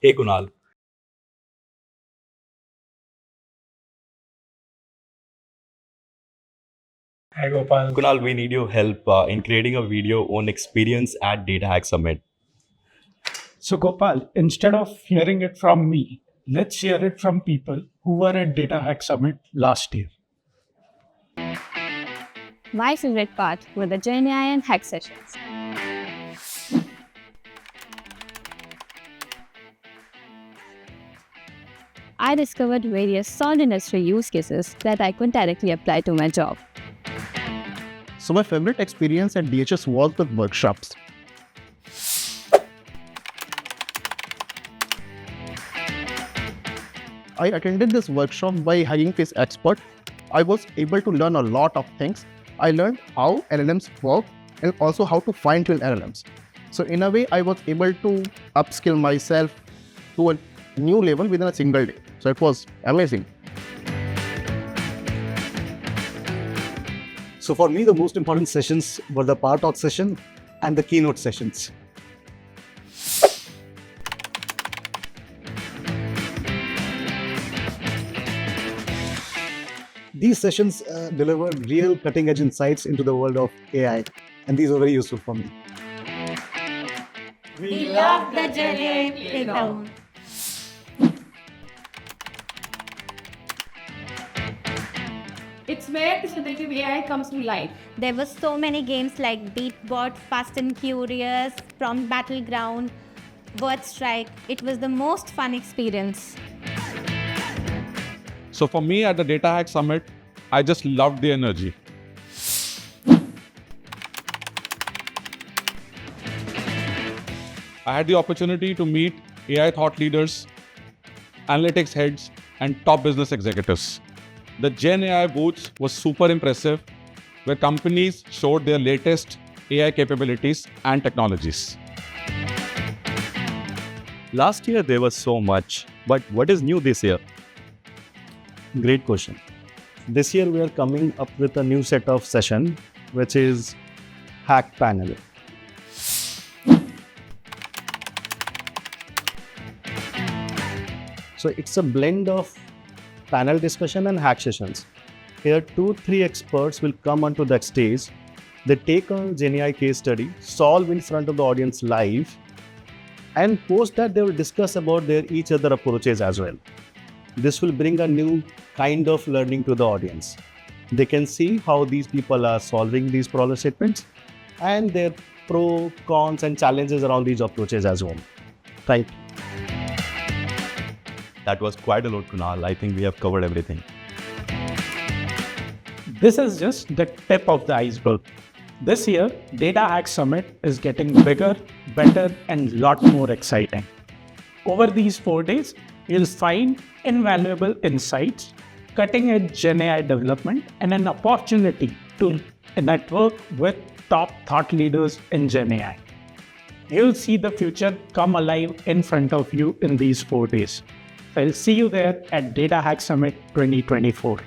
Hey Kunal. Hi Gopal. Kunal, we need your help in creating a video on experience at DataHack Summit. So Gopal, instead of hearing it from me, let's hear it from people who were at DataHack Summit last year. My favorite part were the GenAI and hack sessions. I discovered various solid industry use cases that I could directly apply to my job. So my favorite experience at DHS was with workshops. I attended this workshop by Hugging Face Expert. I was able to learn a lot of things. I learned how LLMs work and also how to fine-tune LLMs. So in a way, I was able to upskill myself to a new level within a single day. So it was amazing. So for me, the most important sessions were the Power Talk session and the Keynote sessions. These sessions delivered real cutting-edge insights into the world of AI, and these were very useful for me. We love the GenAI Playground. It's where the generative AI comes to life. There were so many games like Beatbot, Fast and Curious, Prompt Battleground, Word Strike. It was the most fun experience. So for me at the DataHack Summit, I just loved the energy. I had the opportunity to meet AI thought leaders, analytics heads, and top business executives. The Gen AI booths was super impressive, where companies showed their latest AI capabilities and technologies. Last year there was so much, but what is new this year? Great question. This year we are coming up with a new set of session, which is Hack Panel. So it's a blend of panel discussion and hack sessions. Here 2-3 experts will come onto that stage. They take a GenAI case study, solve in front of the audience live, and post that they will discuss about their each other approaches as well. This will bring a new kind of learning to the audience. They can see how these people are solving these problem statements and their pro, cons, and challenges around these approaches as well. Thank you. That was quite a lot, Kunal. I think we have covered everything. This is just the tip of the iceberg. This year, DataHack Summit is getting bigger, better, and lot more exciting. Over these 4 days, you'll find invaluable insights, cutting-edge GenAI development, and an opportunity to network with top thought leaders in GenAI. You'll see the future come alive in front of you in these 4 days. I'll see you there at DataHack Summit 2024.